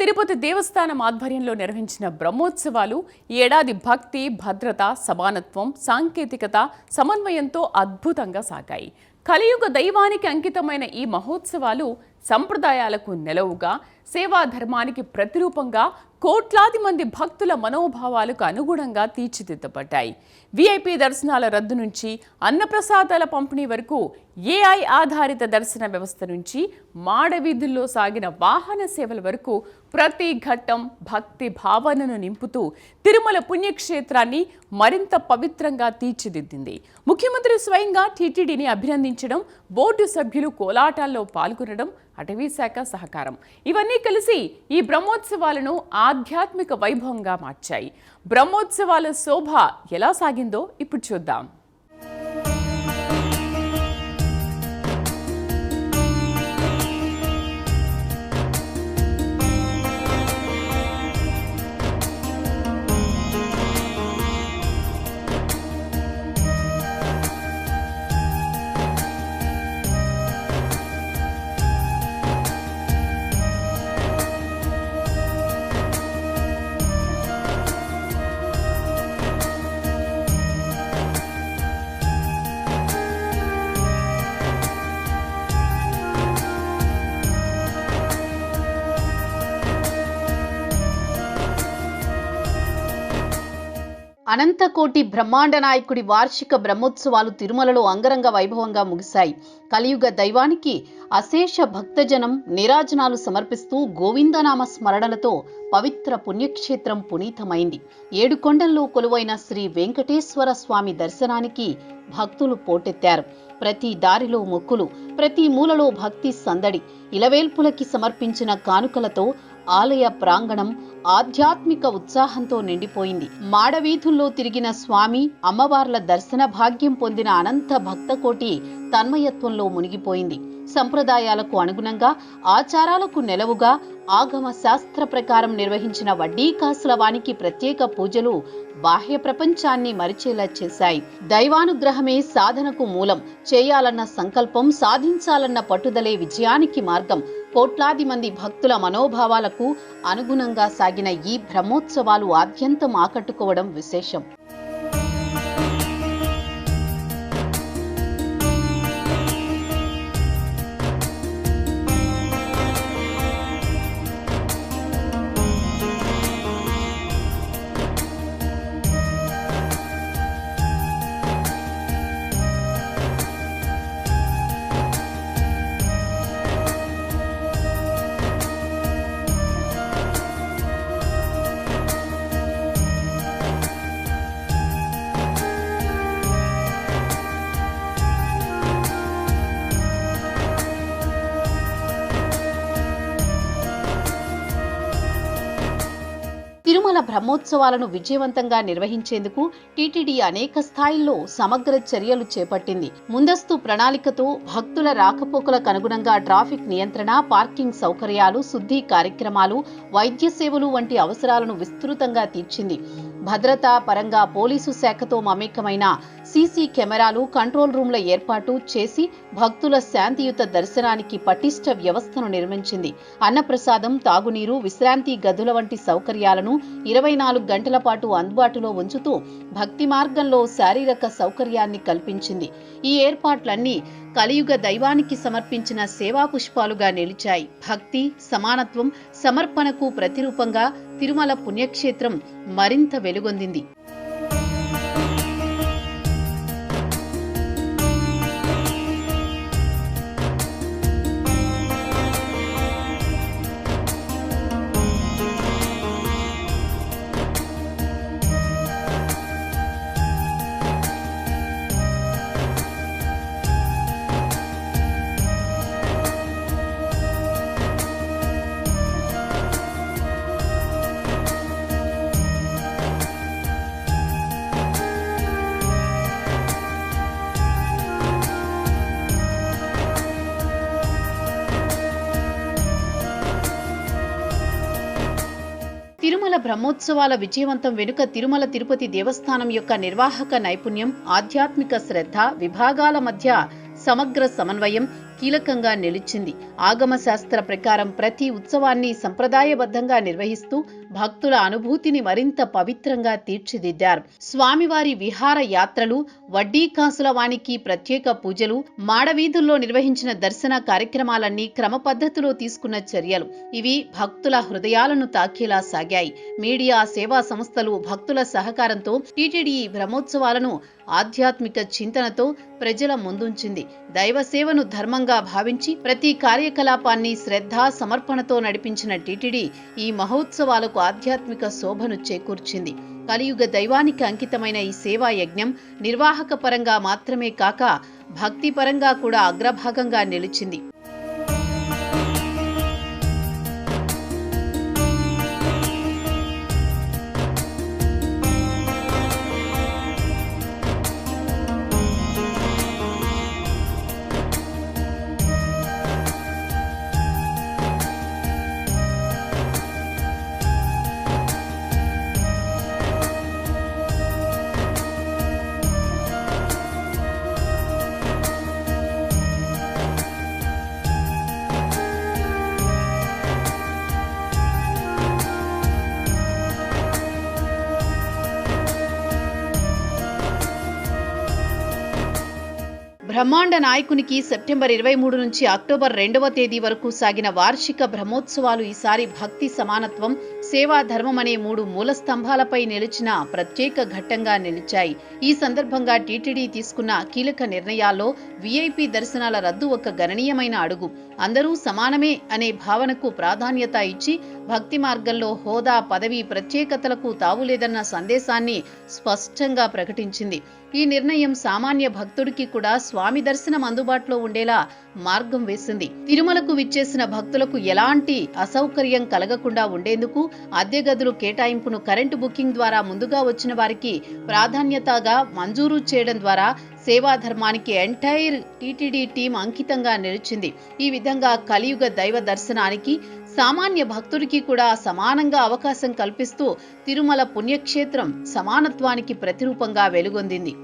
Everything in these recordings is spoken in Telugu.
తిరుపతి దేవస్థానం ఆధ్వర్యంలో నిర్వహించిన బ్రహ్మోత్సవాలు ఈ ఏడాది భక్తి, భద్రత, సమానత్వం, సాంకేతికత సమన్వయంతో అద్భుతంగా సాగాయి. కలియుగ దైవానికి అంకితమైన ఈ మహోత్సవాలు సంప్రదాయాలకు నెలవుగా, సేవా ధర్మానికి ప్రతిరూపంగా కోట్లాది మంది భక్తుల మనోభావాలకు అనుగుణంగా తీర్చిదిద్దబడ్డాయి. విఐపి దర్శనాల రద్దు నుంచి అన్నప్రసాదాల పంపిణీ వరకు, ఏఐ ఆధారిత దర్శన వ్యవస్థ నుంచి మాడవీధుల్లో సాగిన వాహన సేవల వరకు ప్రతి ఘట్టం భక్తి భావనను నింపుతూ తిరుమల పుణ్యక్షేత్రాన్ని మరింత పవిత్రంగా తీర్చిదిద్దింది. ముఖ్యమంత్రి స్వయంగా టీటీడీని అభినందించడం, బోర్డు సభ్యులు కోలాటాల్లో పాల్గొనడం, అటవీ శాఖ సహకారం ఇవన్నీ కలిసి ఈ బ్రహ్మోత్సవాలను ఆధ్యాత్మిక వైభవంగా మార్చాయి. బ్రహ్మోత్సవాల శోభ ఎలా సాగిందో ఇప్పుడు చూద్దాం. అనంతకోటి బ్రహ్మాండ నాయకుడి వార్షిక బ్రహ్మోత్సవాలు తిరుమలలో అంగరంగ వైభవంగా ముగిశాయి. కలియుగ దైవానికి అశేష భక్తజనం నీరాజనాలు సమర్పిస్తూ గోవిందనామ స్మరణలతో పవిత్ర పుణ్యక్షేత్రం పునీతమైంది. 7 కొండల్లో కొలువైన శ్రీ వెంకటేశ్వర స్వామి దర్శనానికి భక్తులు పోటెత్తారు. ప్రతి దారిలో మొక్కులు, ప్రతి మూలలో భక్తి సందడి. ఇలవేల్పులకి సమర్పించిన కానుకలతో ఆలయ ప్రాంగణం ఆధ్యాత్మిక ఉత్సాహంతో నిండిపోయింది. మాడవీధుల్లో తిరిగిన స్వామి, అమ్మవార్ల దర్శన భాగ్యం పొందిన అనంత భక్తకోటి తన్మయత్వంలో మునిగిపోయింది. సంప్రదాయాలకు అనుగుణంగా, ఆచారాలకు నెలవుగా ఆగమ శాస్త్ర ప్రకారం నిర్వహించిన వడ్డీ కాసుల వానికి ప్రత్యేక పూజలు బాహ్య ప్రపంచాన్ని మరిచేలా చేశాయి. దైవానుగ్రహమే సాధనకు మూలం. చేయాలన్న సంకల్పం, సాధించాలన్న పట్టుదలే విజయానికి మార్గం. కోట్లాది మంది భక్తుల మనోభావాలకు అనుగుణంగా సాగిన ఈ బ్రహ్మోత్సవాలు ఆద్యంతం ఆకట్టుకోవడం విశేషం. తిరుమల బ్రహ్మోత్సవాలను విజయవంతంగా నిర్వహించేందుకు టీటీడీ అనేక స్థాయిల్లో సమగ్ర చర్యలు చేపట్టింది. ముందస్తు ప్రణాళికతో భక్తుల రాకపోకలకు అనుగుణంగా ట్రాఫిక్ నియంత్రణ, పార్కింగ్ సౌకర్యాలు, శుద్ధి కార్యక్రమాలు, వైద్య సేవలు వంటి అవసరాలను విస్తృతంగా తీర్చింది. భద్రతా పరంగా పోలీసు శాఖతో మమేకమైన సీసీ కెమెరాలు, కంట్రోల్ రూమ్ల ఏర్పాటు చేసి భక్తుల శాంతియుత దర్శనానికి పటిష్ట వ్యవస్థను నిర్మించింది. అన్నప్రసాదం, తాగునీరు, విశ్రాంతి గదుల వంటి సౌకర్యాలను 24 గంటల పాటు అందుబాటులో ఉంచుతూ భక్తి మార్గంలో శారీరక సౌకర్యాన్ని కల్పించింది. ఈ ఏర్పాట్లన్నీ కలియుగ దైవానికి సమర్పించిన సేవా పుష్పాలుగా నిలిచాయి. భక్తి, సమానత్వం, సమర్పణకు ప్రతిరూపంగా తిరుమల పుణ్యక్షేత్రం మరింత వెలుగొందింది. తిరుమల బ్రహ్మోత్సవాల విజయవంతం వెనుక తిరుమల తిరుపతి దేవస్థానం యొక్క నిర్వాహక నైపుణ్యం, ఆధ్యాత్మిక శ్రద్ధ, విభాగాల మధ్య సమగ్ర సమన్వయం, కీలకంగా నిలిచింది. ఆగమ శాస్త్ర ప్రకారం ప్రతి ఉత్సవాన్ని సంప్రదాయబద్ధంగా నిర్వహిస్తూ భక్తుల అనుభూతిని మరింత పవిత్రంగా తీర్చిదిద్దారు. స్వామివారి విహార యాత్రలు, వడ్డీ కాసుల వానికి ప్రత్యేక పూజలు, మాడవీధుల్లో నిర్వహించిన దర్శన కార్యక్రమాలన్నీ క్రమ పద్ధతిలో తీసుకున్న చర్యలు. ఇవి భక్తుల హృదయాలను తాకేలా సాగాయి. మీడియా, సేవా సంస్థలు, భక్తుల సహకారంతో టీటీడీ బ్రహ్మోత్సవాలను ఆధ్యాత్మిక చింతనతో ప్రజల ముందుంచింది. దైవ సేవను ధర్మంగా భావించి ప్రతి కార్యకలాపాన్ని శ్రద్ధ, సమర్పణతో నడిపించిన టీటీడీ ఈ మహోత్సవాలకు ఆధ్యాత్మిక శోభను చేకూర్చింది. కలియుగ దైవానికి అంకితమైన ఈ సేవా యజ్ఞం నిర్వాహక పరంగా మాత్రమే కాక భక్తి పరంగా కూడా అగ్రభాగంగా నిలిచింది. బ్రహ్మాండ నాయకునికి సెప్టెంబర్ 23 నుంచి అక్టోబర్ 2వ తేదీ వరకు సాగిన వార్షిక బ్రహ్మోత్సవాలు ఈసారి భక్తి, సమానత్వం, సేవా ధర్మం అనే 3 మూల స్తంభాలపై నిలిచిన ప్రత్యేక ఘట్టంగా నిలిచాయి. ఈ సందర్భంగా టీటీడీ తీసుకున్న కీలక నిర్ణయాల్లో వీఐపీ దర్శనాల రద్దు ఒక గణనీయమైన అడుగు. అందరూ సమానమే అనే భావనకు ప్రాధాన్యత ఇచ్చి భక్తి మార్గంలో హోదా, పదవి, ప్రత్యేకతలకు తావులేదన్న సందేశాన్ని స్పష్టంగా ప్రకటించింది. ఈ నిర్ణయం సామాన్య భక్తుడికి కూడా స్వామి దర్శనం అందుబాటులో ఉండేలా మార్గం వేసింది. తిరుమలకు విచ్చేసిన భక్తులకు ఎలాంటి అసౌకర్యం కలగకుండా ఉండేందుకు అద్దె గదులు కేటాయింపును కరెంటు బుకింగ్ ద్వారా ముందుగా వచ్చిన వారికి ప్రాధాన్యతగా మంజూరు చేయడం ద్వారా సేవా ధర్మానికి ఎంటైర్ టీటీడీ టీం అంకితంగా నిలిచింది. ఈ విధంగా కలియుగ దైవ దర్శనానికి సామాన్య భక్తుడికి కూడా సమానంగా అవకాశం కల్పిస్తూ తిరుమల పుణ్యక్షేత్రం సమానత్వానికి ప్రతిరూపంగా వెలుగొందింది.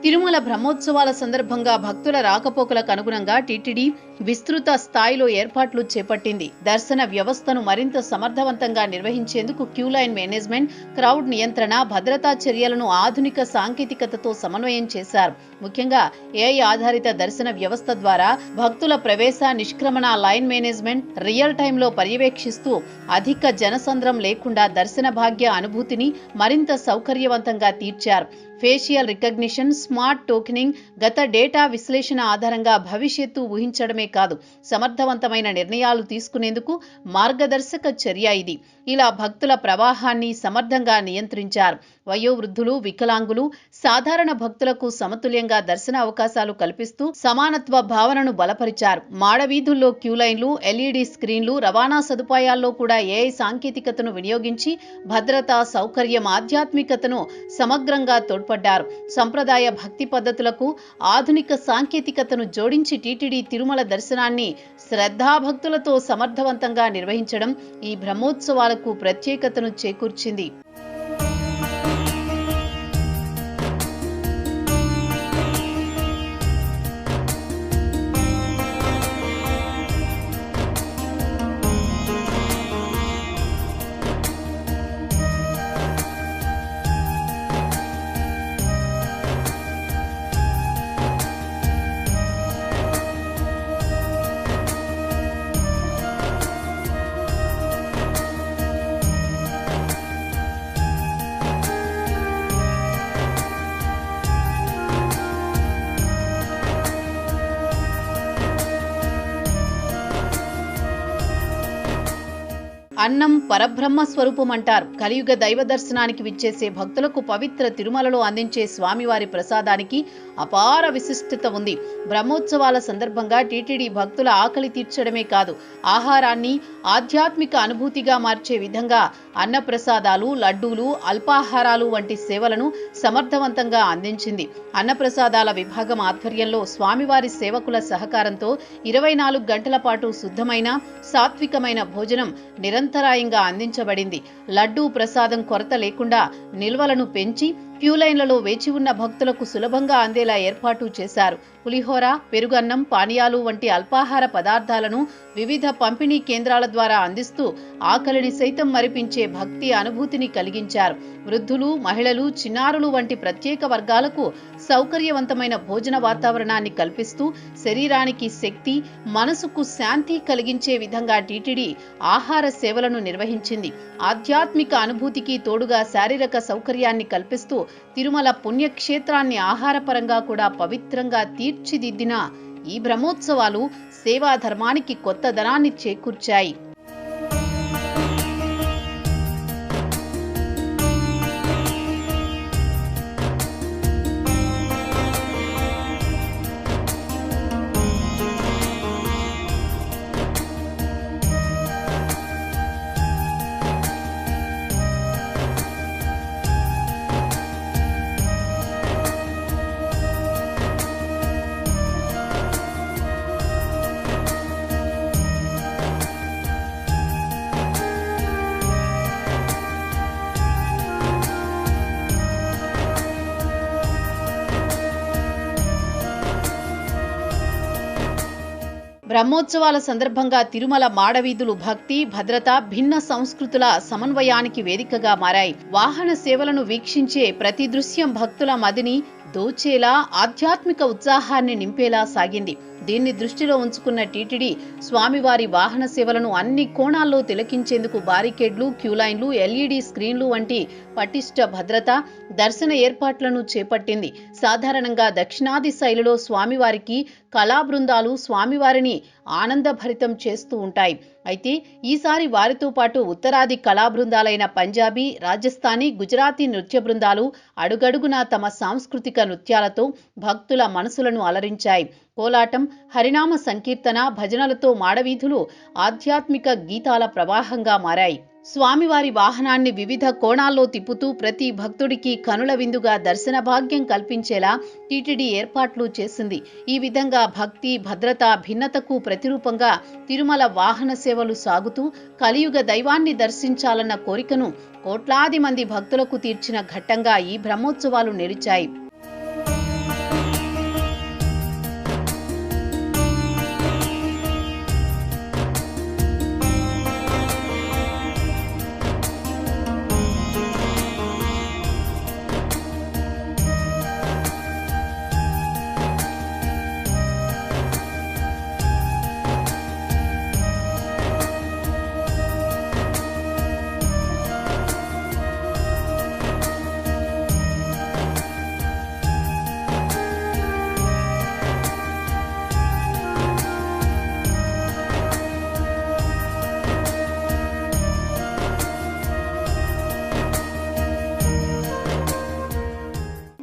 తిరుమల బ్రహ్మోత్సవాల సందర్భంగా భక్తుల రాకపోకలకు అనుగుణంగా టీటీడీ విస్తృత స్థాయిలో ఏర్పాట్లు చేపట్టింది. దర్శన వ్యవస్థను మరింత సమర్థవంతంగా నిర్వహించేందుకు క్యూ లైన్ మేనేజ్మెంట్, క్రౌడ్ నియంత్రణ, భద్రతా చర్యలను ఆధునిక సాంకేతికతతో సమన్వయం చేశారు. ముఖ్యంగా ఏఐ ఆధారిత దర్శన వ్యవస్థ ద్వారా భక్తుల ప్రవేశ, నిష్క్రమణ, లైన్ మేనేజ్మెంట్ రియల్ టైంలో పర్యవేక్షిస్తూ అధిక జనసంద్రం లేకుండా దర్శన భాగ్య అనుభూతిని మరింత సౌకర్యవంతంగా తీర్చారు. ఫేషియల్ రికగ్నిషన్, స్మార్ట్ టోకెనింగ్, గత డేటా విశ్లేషణ ఆధారంగా భవిష్యత్తు ఊహించడమే కాదు, సమర్థవంతమైన నిర్ణయాలు తీసుకునేందుకు మార్గదర్శక చర్య ఇది. ఇలా భక్తుల ప్రవాహాన్ని సమర్థంగా నియంత్రించారు. వయోవృద్ధులు, వికలాంగులు, సాధారణ భక్తులకు సమతుల్యంగా దర్శన అవకాశాలు కల్పిస్తూ సమానత్వ భావనను బలపరిచారు. మాడవీధుల్లో క్యూలైన్లు, ఎల్ఈడి స్క్రీన్లు, రవాణా సదుపాయాల్లో కూడా ఏఐ సాంకేతికతను వినియోగించి భద్రత, సౌకర్యం, ఆధ్యాత్మికతను సమగ్రంగా తోడ్పడ్డారు. సంప్రదాయ భక్తి పద్ధతులకు ఆధునిక సాంకేతికతను జోడించి టీటీడీ తిరుమల దర్శనాన్ని శ్రద్ధాభక్తులతో సమర్థవంతంగా నిర్వహించడం ఈ బ్రహ్మోత్సవాలకు ప్రత్యేకతను చేకూర్చింది. అన్నం పరబ్రహ్మ స్వరూపం అంటారు. కలియుగ దైవ దర్శనానికి విచ్చేసే భక్తులకు పవిత్ర తిరుమలలో అందించే స్వామివారి ప్రసాదానికి అపార విశిష్టత ఉంది. బ్రహ్మోత్సవాల సందర్భంగా టీటీడీ భక్తుల ఆకలి తీర్చడమే కాదు, ఆహారాన్ని ఆధ్యాత్మిక అనుభూతిగా మార్చే విధంగా అన్నప్రసాదాలు, లడ్డూలు, అల్పాహారాలు వంటి సేవలను సమర్థవంతంగా అందించింది. అన్నప్రసాదాల విభాగం ఆధ్వర్యంలో స్వామివారి సేవకుల సహకారంతో 24 గంటల పాటు శుద్ధమైన సాత్వికమైన భోజనం నిరంతరాయంగా అందించబడింది. లడ్డూ ప్రసాదం కొరత లేకుండా నిల్వలను పెంచి క్యూలైన్లలో వేచి ఉన్న భక్తులకు సులభంగా అందేలా ఏర్పాటు చేశారు. పులిహోర, పెరుగన్నం, పానీయాలు వంటి అల్పాహార పదార్థాలను వివిధ పంపిణీ కేంద్రాల ద్వారా అందిస్తూ ఆకలిని సైతం మరిపించే భక్తి అనుభూతిని కలిగించారు. వృద్ధులు, మహిళలు, చిన్నారులు వంటి ప్రత్యేక వర్గాలకు సౌకర్యవంతమైన భోజన వాతావరణాన్ని కల్పిస్తూ శరీరానికి శక్తి, మనసుకు శాంతి కలిగించే విధంగా టీటీడీ ఆహార సేవలను నిర్వహించింది. ఆధ్యాత్మిక అనుభూతికి తోడుగా శారీరక సౌకర్యాన్ని కల్పిస్తూ తిరుమల పుణ్యక్షేత్రాన్ని ఆహారపరంగా కూడా పవిత్రంగా తీర్చిదిద్దిన ఈ బ్రహ్మోత్సవాలు సేవా ధర్మానికి కొత్త దనాన్ని చేకూర్చాయి. బ్రహ్మోత్సవాల సందర్భంగా తిరుమల మాడవీధులు భక్తి, భద్రత, భిన్న సంస్కృతుల సమన్వయానికి వేదికగా మారాయి. వాహన సేవలను వీక్షించే ప్రతి దృశ్యం భక్తుల మదిని దోచేలా, ఆధ్యాత్మిక ఉత్సాహాన్ని నింపేలా సాగింది. దీన్ని దృష్టిలో ఉంచుకున్న టీటీడీ స్వామివారి వాహన సేవలను అన్ని కోణాల్లో తిలకించేందుకు బారికేడ్లు, క్యూలైన్లు, ఎల్ఈడీ స్క్రీన్లు వంటి పటిష్ట భద్రత, దర్శన ఏర్పాట్లను చేపట్టింది. సాధారణంగా దక్షిణాది శైలిలో స్వామివారికి కళా బృందాలు స్వామివారిని ఆనందభరితం చేస్తూ ఉంటాయి. అయితే ఈసారి వారితో పాటు ఉత్తరాది కళా బృందాలైన పంజాబీ, రాజస్థానీ, గుజరాతీ నృత్య బృందాలు అడుగడుగునా తమ సాంస్కృతిక నృత్యాలతో భక్తుల మనసులను అలరించాయి. కోలాటం, హరినామ సంకీర్తన, భజనలతో మాడవీధులు ఆధ్యాత్మిక గీతాల ప్రవాహంగా మారాయి. స్వామివారి వాహనాన్ని వివిధ కోణాల్లో తిప్పుతూ ప్రతి భక్తుడికి కనుల విందుగా దర్శన భాగ్యం కల్పించేలా టీటీడీ ఏర్పాట్లు చేసింది. ఈ విధంగా భక్తి, భద్రత, భిన్నతకు ప్రతిరూపంగా తిరుమల వాహన సేవలు సాగుతూ కలియుగ దైవాన్ని దర్శించాలన్న కోరికను కోట్లాది మంది భక్తులకు తీర్చిన ఘట్టంగా ఈ బ్రహ్మోత్సవాలు నిలిచాయి.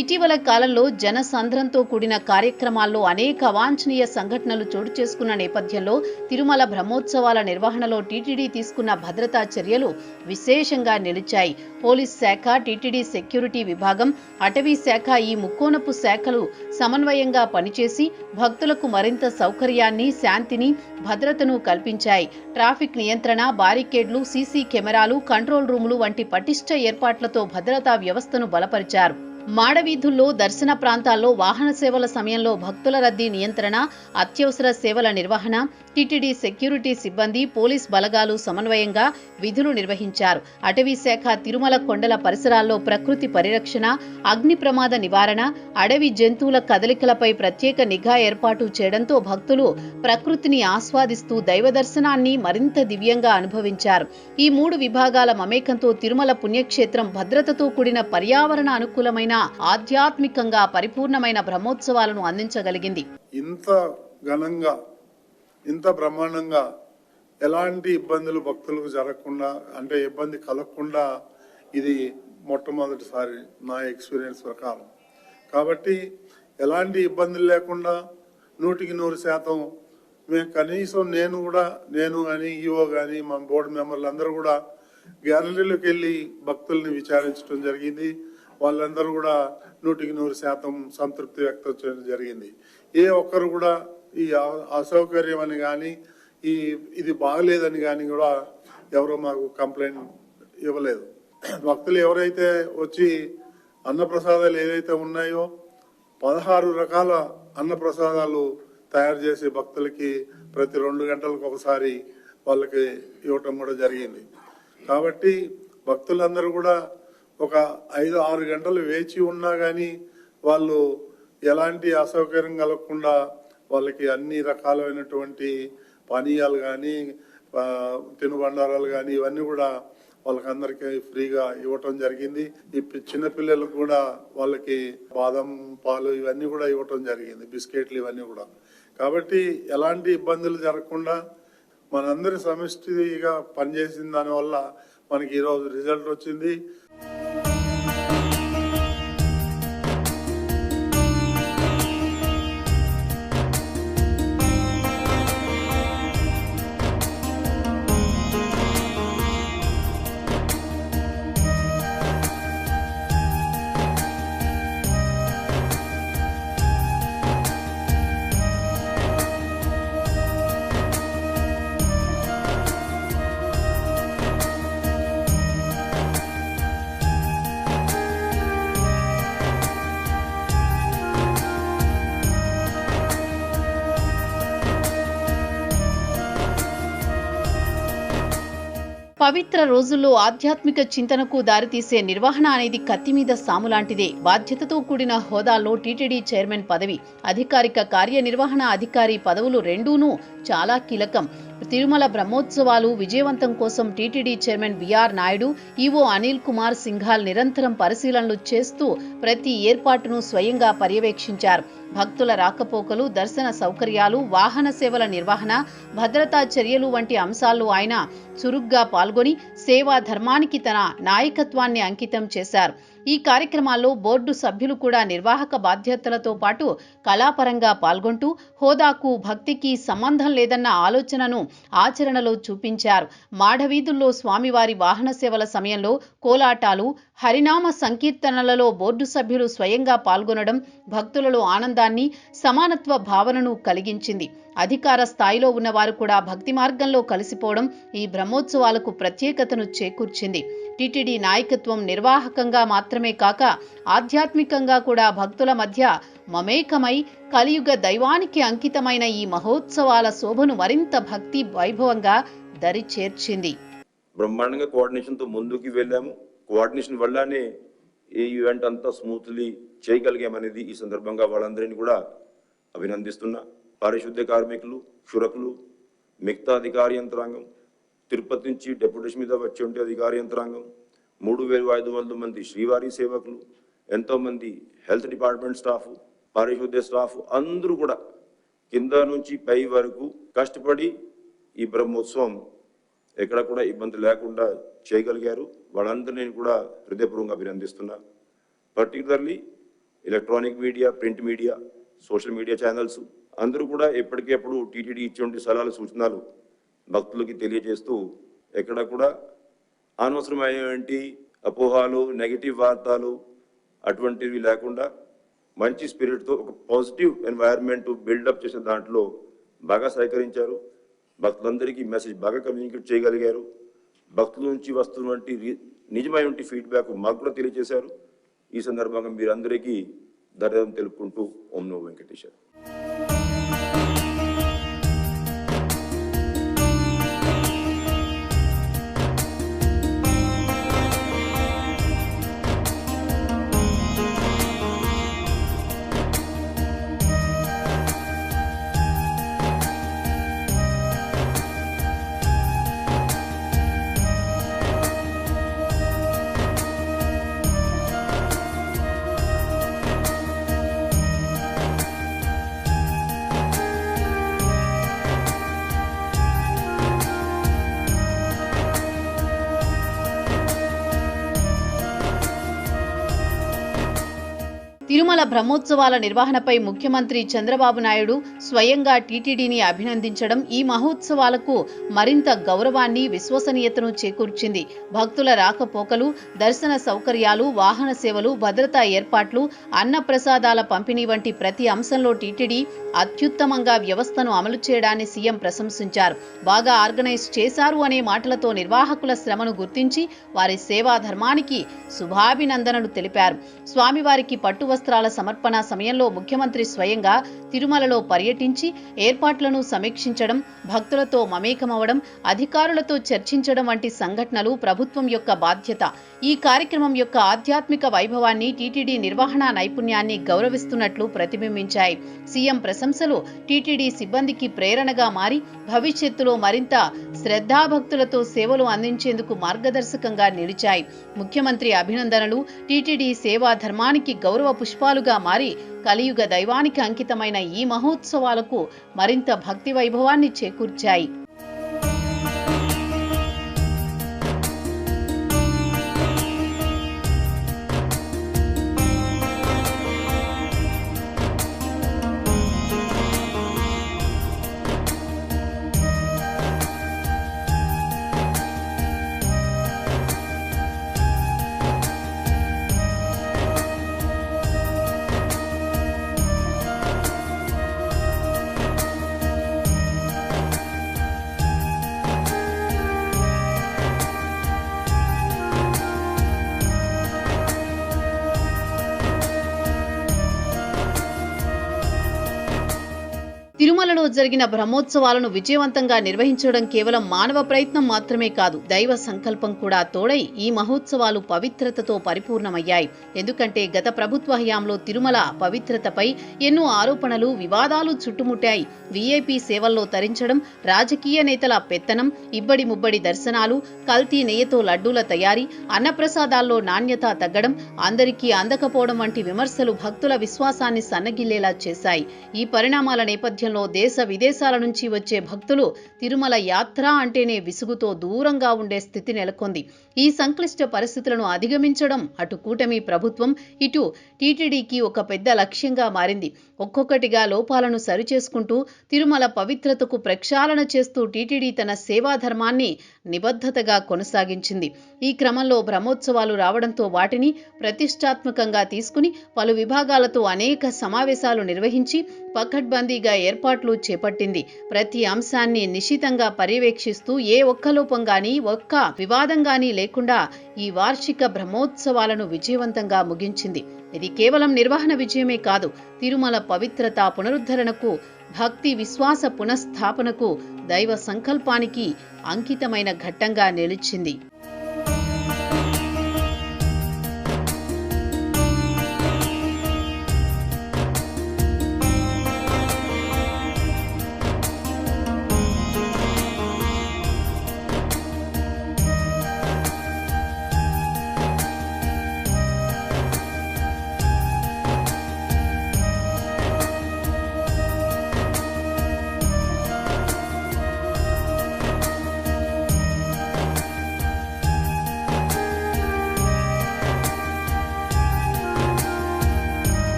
ఇటీవల కాలంలో జనసంద్రంతో కూడిన కార్యక్రమాల్లో అనేక అవాంఛనీయ సంఘటనలు చోటు చేసుకున్న నేపథ్యంలో తిరుమల బ్రహ్మోత్సవాల నిర్వహణలో టీటీడీ తీసుకున్న భద్రతా చర్యలు విశేషంగా నిలిచాయి. పోలీస్ శాఖ, టీటీడీ సెక్యూరిటీ విభాగం, అటవీ శాఖ ఈ ముక్కోనపు శాఖలు సమన్వయంగా పనిచేసి భక్తులకు మరింత సౌకర్యాన్ని, శాంతిని, భద్రతను కల్పించాయి. ట్రాఫిక్ నియంత్రణ, బారికేడ్లు, సీసీ కెమెరాలు, కంట్రోల్ రూములు వంటి పటిష్ట ఏర్పాట్లతో భద్రతా వ్యవస్థను బలపరిచారు. మాడవీధుల్లో, దర్శన ప్రాంతాల్లో వాహన సేవల సమయంలో భక్తుల రద్దీ నియంత్రణ, అత్యవసర సేవల నిర్వహణ టీటీడీ సెక్యూరిటీ సిబ్బంది, పోలీస్ బలగాలు సమన్వయంగా విధులు నిర్వహించారు. అటవీ శాఖ తిరుమల కొండల పరిసరాల్లో ప్రకృతి పరిరక్షణ, అగ్ని ప్రమాద నివారణ, అడవి జంతువుల కదలికలపై ప్రత్యేక నిఘా ఏర్పాటు చేయడంతో భక్తులు ప్రకృతిని ఆస్వాదిస్తూ దైవ దర్శనాన్ని మరింత దివ్యంగా అనుభవించారు. ఈ 3 విభాగాల మమేకంతో తిరుమల పుణ్యక్షేత్రం భద్రతతో కూడిన పర్యావరణ అనుకూలమైన ఆధ్యాత్మికంగా పరిపూర్ణమైన బ్రహ్మోత్సవాలను అందించగలిగింది. ఇంత ఘనంగా, ఇంత బ్రహ్మాండంగా ఎలాంటి ఇబ్బందులు భక్తులకు జరగకుండా, అంటే ఇబ్బంది కలగకుండా ఇది మొట్టమొదటిసారి నా ఎక్స్పీరియన్స్ ప్రకారం. కాబట్టి ఎలాంటి ఇబ్బందులు లేకుండా 100% మేము కనీసం నేను కానీ ఈఓ కానీ మన బోర్డు మెంబర్లు అందరూ కూడా గ్యాలరీలోకి వెళ్ళి భక్తుల్ని విచారించడం జరిగింది. వాళ్ళందరూ కూడా 100% సంతృప్తి వ్యక్తం చేయడం జరిగింది. ఏ ఒక్కరు కూడా ఈ అసౌకర్యం అని కానీ ఇది బాగలేదని కానీ కూడా ఎవరో మాకు కంప్లైంట్ ఇవ్వలేదు. భక్తులు ఎవరైతే వచ్చి అన్నప్రసాదాలు ఏదైతే ఉన్నాయో 16 రకాల అన్నప్రసాదాలు తయారు చేసి భక్తులకి ప్రతి 2 గంటలకు ఒకసారి వాళ్ళకి ఇవ్వటం కూడా జరిగింది. కాబట్టి భక్తులందరూ కూడా ఒక 5-6 గంటలు వేచి ఉన్నా కానీ వాళ్ళు ఎలాంటి అసౌకర్యం కలగకుండా వాళ్ళకి అన్ని రకాలైనటువంటి పానీయాలు కానీ తినుబండారాలు కానీ ఇవన్నీ కూడా వాళ్ళకందరికీ ఫ్రీగా ఇవ్వటం జరిగింది. ఈ చిన్నపిల్లలకు కూడా వాళ్ళకి బాదం పాలు ఇవన్నీ కూడా ఇవ్వటం జరిగింది, బిస్కెట్లు ఇవన్నీ కూడా. కాబట్టి ఎలాంటి ఇబ్బందులు జరగకుండా మనందరి సమిష్టిగా పనిచేసిన దానివల్ల మనకి ఈరోజు రిజల్ట్ వచ్చింది. పవిత్ర రోజుల్లో ఆధ్యాత్మిక చింతనకు దారితీసే నిర్వహణ అనేది కత్తి మీద సాము లాంటిదే. బాధ్యతతో కూడిన హోదాలో టీటీడీ చైర్మన్ పదవి, అధికారిక కార్యనిర్వహణ అధికారి పదవులు రెండూనూ చాలా కీలకం. తిరుమల బ్రహ్మోత్సవాలు విజయవంతం కోసం TTD chairman BR Naidu, EO Anil Kumar Singhal నిరంతరం పరిశీలనలు చేస్తూ ప్రతి ఏర్పాటును స్వయంగా పర్యవేక్షించారు. భక్తుల రాకపోకలు, దర్శన సౌకర్యాలు, వాహన సేవల నిర్వహణ, భద్రతా చర్యలు వంటి అంశాల్లో ఆయన చురుగ్గా పాల్గొని సేవా ధర్మానికి తన నాయకత్వాన్ని అంకితం చేశారు. ఈ కార్యక్రమాల్లో బోర్డు సభ్యులు కూడా నిర్వాహక బాధ్యతలతో పాటు కళాపరంగా పాల్గొంటూ హోదాకు, భక్తికి సంబంధం లేదన్న ఆలోచనను ఆచరణలో చూపించారు. మాఢవీధుల్లో స్వామివారి వాహన సేవల సమయంలో కోలాటాలు, హరినామ సంకీర్తనలలో బోర్డు సభ్యులు స్వయంగా పాల్గొనడం భక్తులలో ఆనందాన్ని, సమానత్వ భావనను కలిగించింది. అధికార స్థాయిలో ఉన్నవారు కూడా భక్తి మార్గంలో కలిసిపోవడం ఈ బ్రహ్మోత్సవాలకు ప్రత్యేకతను చేకూర్చింది. టీటీడీ నాయకత్వం నిర్వాహకంగా మాత్రమే కాక ఆధ్యాత్మికంగా కూడా భక్తుల మధ్య మమేకమై కలియుగ దైవానికి అంకితమైన ఈ మహోత్సవాల శోభను మరింత భక్తి వైభవంగా దరి చేర్చింది. బ్రహ్మాండంగా కోఆర్డినేషన్తో ముందుకు వెళ్ళాము. కోఆర్డినేషన్ వల్లనే ఈ ఈవెంట్ అంతా స్మూత్లీ చేయగలిగామనేది ఈ సందర్భంగా వాళ్ళందరినీ కూడా అభినందిస్తున్నా. పారిశుద్ధ్య కార్మికులు, క్షురకులు, మిగతా అధికార యంత్రాంగం, తిరుపతి నుంచి డెప్యుటేషన్ మీద వచ్చి ఉంటే అధికార యంత్రాంగం, 3500 మంది శ్రీవారి సేవకులు, ఎంతోమంది హెల్త్ డిపార్ట్మెంట్ స్టాఫ్, పారిశుద్ధ్య స్టాఫ్ అందరూ కూడా కింద నుంచి పై వరకు కష్టపడి ఈ బ్రహ్మోత్సవం ఎక్కడ కూడా ఇబ్బంది లేకుండా చేయగలిగారు. వాళ్ళందరినీ కూడా హృదయపూర్వకంగా అభినందిస్తున్నా. Particularly electronic media, print media, social media channels అందరూ కూడా ఎప్పటికెప్పుడు టీటీడీ ఇచ్చేటువంటి సలహాలు, సూచనలు భక్తులకి తెలియజేస్తూ ఎక్కడ కూడా అనవసరమైనటువంటి అపోహాలు, నెగిటివ్ వార్తలు అటువంటివి లేకుండా మంచి స్పిరిట్తో ఒక పాజిటివ్ ఎన్వైరన్మెంట్ బిల్డప్ చేసే దాంట్లో బాగా సహకరించారు. భక్తులందరికీ మెసేజ్ బాగా కమ్యూనికేట్ చేయగలిగారు. భక్తుల నుంచి వస్తున్నటువంటి నిజమైనటువంటి ఫీడ్బ్యాక్ మాకు కూడా తెలియజేశారు. ఈ సందర్భంగా మీరందరికీ ధన్యవాదం తెలుపుకుంటూ ఓం నమో వెంకటేశ్వర. తిరుమల బ్రహ్మోత్సవాల నిర్వహణపై ముఖ్యమంత్రి చంద్రబాబు నాయుడు స్వయంగా టీటీడీని అభినందించడం ఈ మహోత్సవాలకు మరింత గౌరవాన్ని, విశ్వసనీయతను చేకూర్చింది. భక్తుల రాకపోకలు, దర్శన సౌకర్యాలు, వాహన సేవలు, భద్రతా ఏర్పాట్లు, అన్నప్రసాదాల పంపిణీ వంటి ప్రతి అంశంలో టీటీడీ అత్యుత్తమంగా వ్యవస్థను అమలు చేయడాన్ని సీఎం ప్రశంసించారు. బాగా ఆర్గనైజ్ చేశారు అనే మాటలతో నిర్వాహకుల శ్రమను గుర్తించి వారి సేవా ధర్మానికి శుభాభినందనలు తెలిపారు. స్వామివారికి పట్టు వస్త్రాల సమర్పణ సమయంలో ముఖ్యమంత్రి స్వయంగా తిరుమలలో పర్యటించి ఏర్పాట్లను సమీక్షించడం, భక్తులతో మమేకమవడం, అధికారులతో చర్చించడం వంటి సంఘటనలు ప్రభుత్వం యొక్క బాధ్యత. ఈ కార్యక్రమం యొక్క ఆధ్యాత్మిక వైభవాన్ని, టీటీడీ నిర్వహణ నైపుణ్యాన్ని గౌరవిస్తున్నట్లు ప్రతిబింబించాయి. సీఎం ప్రశంసలు టీటీడీ సిబ్బందికి ప్రేరణగా మారి భవిష్యత్తులో మరింత శ్రద్ధాభక్తులతో సేవలు అందించేందుకు మార్గదర్శకంగా నిలిచాయి. ముఖ్యమంత్రి అభినందనలు టీటీడీ సేవా ధర్మానికి గౌరవ పుష్పాలుగా మారి కలియుగ దైవానికి అంకితమైన ఈ మహోత్సవాలకు మరింత భక్తి వైభవాన్ని చేకూర్చాయి. తిరుమలలో జరిగిన బ్రహ్మోత్సవాలను విజయవంతంగా నిర్వహించడం కేవలం మానవ ప్రయత్నం మాత్రమే కాదు, దైవ సంకల్పం కూడా తోడై ఈ మహోత్సవాలు పవిత్రతతో పరిపూర్ణమయ్యాయి. ఎందుకంటే గత ప్రభుత్వ హయాంలో తిరుమల పవిత్రతపై ఎన్నో ఆరోపణలు, వివాదాలు చుట్టుముట్టాయి. వీఐపీ సేవల్లో తరించడం, రాజకీయ నేతల పెత్తనం, ఇబ్బడి ముబ్బడి దర్శనాలు, కల్తీ నెయ్యతో లడ్డూల తయారీ, అన్నప్రసాదాల్లో నాణ్యత తగ్గడం, అందరికీ అందకపోవడం వంటి విమర్శలు భక్తుల విశ్వాసాన్ని సన్నగిల్లేలా చేశాయి. ఈ పరిణామాల నేపథ్యంలో దేశ విదేశాల నుంచి వచ్చే భక్తులు తిరుమల యాత్ర అంటేనే విసుగుతో దూరంగా ఉండే స్థితి నెలకొంది. ఈ సంక్లిష్ట పరిస్థితులను అధిగమించడం అటు కూటమి ప్రభుత్వం, ఇటు టీటీడీకి ఒక పెద్ద లక్ష్యంగా మారింది. ఒక్కొక్కటిగా లోపాలను సరిచేసుకుంటూ తిరుమల పవిత్రతకు ప్రక్షాళన చేస్తూ టీటీడీ తన సేవా ధర్మాన్ని నిబద్ధతగా కొనసాగించింది. ఈ క్రమంలో బ్రహ్మోత్సవాలు రావడంతో వాటిని ప్రతిష్టాత్మకంగా తీసుకుని పలు విభాగాలతో అనేక సమావేశాలు నిర్వహించి పకడ్బందీగా ఏర్పాట్లు చేపట్టింది. ప్రతి అంశాన్ని నిశితంగా పర్యవేక్షిస్తూ ఏ ఒక్క లోపం గానీ, ఒక్క వివాదం గానీ లేకుండా ఈ వార్షిక బ్రహ్మోత్సవాలను విజయవంతంగా ముగించింది. ఇది కేవలం నిర్వహణ విజయమే కాదు, తిరుమల పవిత్రత పునరుద్ధరణకు, భక్తి విశ్వాస పునఃస్థాపనకు, దైవ సంకల్పానికి అంకితమైన ఘట్టంగా నిలిచింది.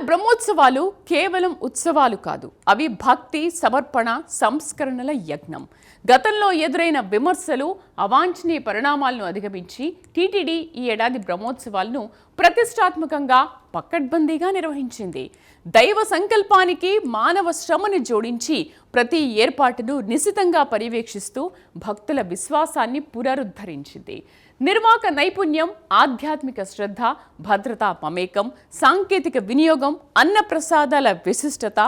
బ్రహ్మోత్సవాలు కేవలం ఉత్సవాలు కాదు, అవి భక్తి, సమర్పణ, సంస్కరణల యజ్ఞం. గతంలో ఎదురైన విమర్శలు, అవాంఛనీయ పరిణామాలను అధిగమించి టీటీడీ ఈ ఏడాది బ్రహ్మోత్సవాలను ప్రతిష్టాత్మకంగా, పకడ్బందీగా నిర్వహించింది. దైవ సంకల్పానికి మానవ శ్రమని జోడించి ప్రతి ఏర్పాటును నిశితంగా పర్యవేక్షిస్తూ భక్తుల విశ్వాసాన్ని పునరుద్ధరించింది. నిర్వాహక నైపుణ్యం, ఆధ్యాత్మిక శ్రద్ధ, భద్రతా మమేకం, సాంకేతిక వినియోగం, అన్నప్రసాదాల విశిష్టత,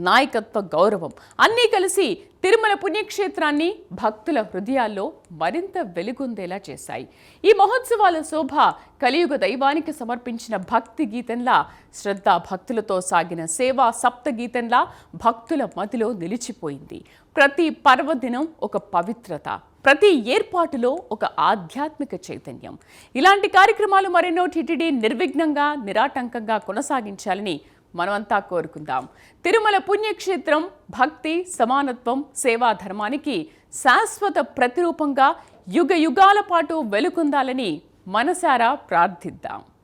నాయకత్వ గౌరవం అన్నీ కలిసి తిరుమల పుణ్యక్షేత్రాన్ని భక్తుల హృదయాల్లో మరింత వెలుగొందేలా చేశాయి. ఈ మహోత్సవాల శోభ కలియుగ దైవానికి సమర్పించిన భక్తి గీతంలా, శ్రద్ధా భక్తులతో సాగిన సేవా సప్త గీతంలా భక్తుల మదిలో నిలిచిపోయింది. ప్రతి పర్వదినం ఒక పవిత్రత, ప్రతి ఏర్పాటులో ఒక ఆధ్యాత్మిక చైతన్యం. ఇలాంటి కార్యక్రమాలు మరెన్నో టీటీడీ నిర్విఘ్నంగా, నిరాటంకంగా కొనసాగించాలని మనమంతా కోరుకుందాం. తిరుమల పుణ్యక్షేత్రం భక్తి, సమానత్వం, సేవా ధర్మానికి శాశ్వత ప్రతిరూపంగా యుగ యుగాల పాటు వెలుగొందాలని మనసారా ప్రార్థిద్దాం.